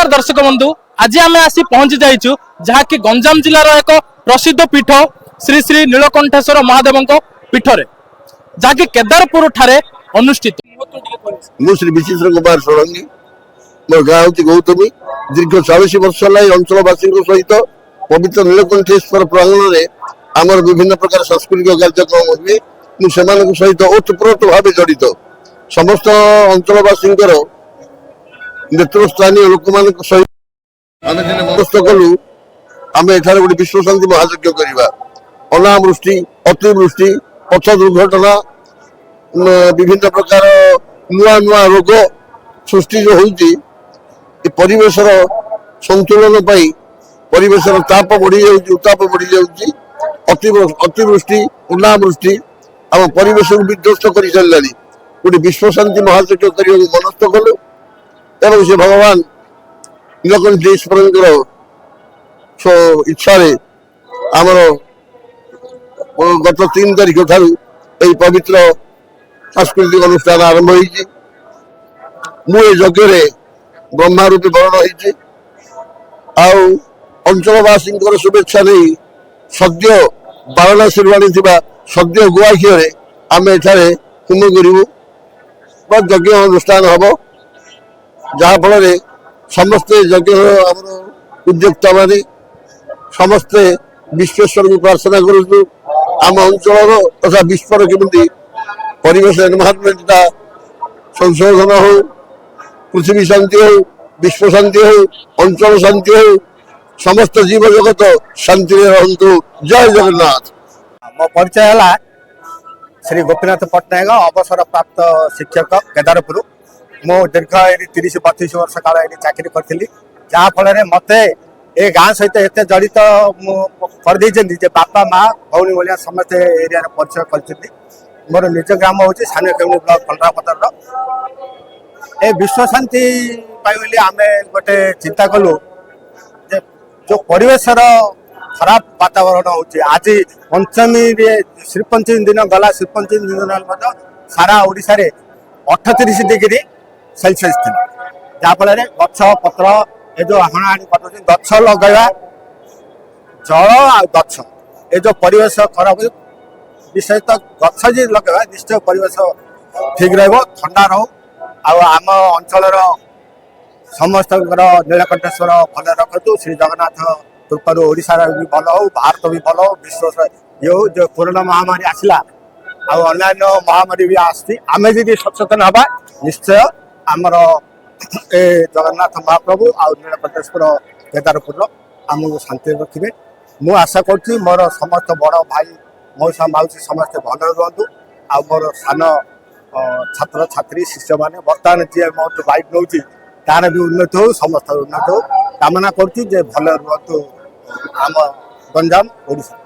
नमस्कार दर्शक बंधु आज आम आसी पहुंची जाइचु जहाँकि गंजाम जिलार एक प्रसिद्ध पीठ श्री श्री नीलकंठेश्वर महादेव पीठ जहाँकि केदारपुर ठारे अनुष्ठित। मु श्री विचित्र कुमार षडंगी मोर गाँ हूँ गौतमी दीर्घ 40 वर्ष है अंचलवासी सहित पवित्र नीलकंठेश्वर प्रांगण में आमर विभिन्न प्रकार सांस्कृतिक कार्यक्रम हुए मुझे सहित ओतप्रोत भाव जड़ित समस्त अंचलवासी नेतृस्थानीय लोक मान सहित आम मनस्थ कलु आम एठार गोटे विश्व शांति महायज्ञ करवा। अनावृष्टि अतिवृष्टि पथ दुर्घटना विभिन्न प्रकार नुआ नुआ रोग सृष्टि जो होती परिवेश संतुलन परिवेश ताप बढ़ी जाऊँ उत्ताप बढ़ी जाऊँगी अतिवृष्टि अनावृष्टि आम परिवेश को विध्वस्त कर सारा गोटे विश्व शांति महायज्ञ करने मनस्थ कलु एवं से भगवान नीलकंठेश्वर इच्छा आमर गत 3 तारिख ठारू पवित्र सांस्कृतिक अनुष्ठान आरंभ होती यज्ञ ब्रह्मा रूपी वर्ण अंचलवासी शुभेच्छा नहीं सद्य वाराणसी आनी सद्य गुआखिया आम एठारे होम करूँ यज्ञ अनुष्ठान हम जहाँफल समस्ते यज्ञ उद्योक्ता मान समस्ते विश्वेश्वर को प्रार्थना करूँ आम अंचल तथा विश्वर केमती परिवेश एनवायरनमेंट संशोधन हो पृथ्वी शांति हो विश्व शांति हो अंचल शांति हो समस्त जीव जगत शांति रहतु। जय जगन्नाथ। मो परिचय है श्री गोपीनाथ पट्टनायक अवसर प्राप्त शिक्षक केदारपुर मो दीर्घ 30-32 वर्ष काल ये चाकरी करी जहाँफल मत ए गाँ सहित एत जड़ित कर बापा माँ भौणी भाया समस्त एरिया परिचय कर मोर निज ग्राम हूँ स्थानीय केवनी ब्लॉक फलरापतर ए विश्व शांति पाई आम गोटे चिंता कलु जो परिवेश खराब वातावरण होची आज पंचमी श्रीपंचमी दिन गला श्रीपंचमी दिन सारा ओडिशा रे 38 डिग्री सेल्सियस थी जहाँफल गछ पत्र ये जो हाणाहाणी कर गछ लगेगा जल आ गछ ये जो परिवेश खराब विषय तो गछ जी लगेगा निश्चय परिवेश ठीक रहा रो आम अंचल समस्त नीलकंठेश्वर भल रखु श्री जगन्नाथ कृपा ओडिशा भी भल हो भारत भी भल हो विश्व ये हो जो कोरोना महामारी आसला अन्य महामारी भी आम जी सचेतन हवा निश्चय आमर ए जगन्नाथ महाप्रभु आ नीलकंठेश्वर केदारपुर आमको शांति रखिए मु आशा करुँच मोर समस्त बड़ भाई मौसा माउसी समस्ते भल रुहतु आ मोर सान छात्र छात्री शिष्य मैंने बर्तमान जी मोट बाइक नौ तार भी उन्नति हो समस्त उन्नति हो कामना करुँच भल रुहतु आम गंजाम ओडिशा।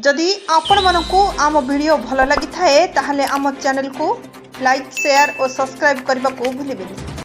जदि आपंक आम भिडियो भल लगी थाए ताहले आम चैनल को लाइक शेयर और सब्सक्राइब करने को भूलिए।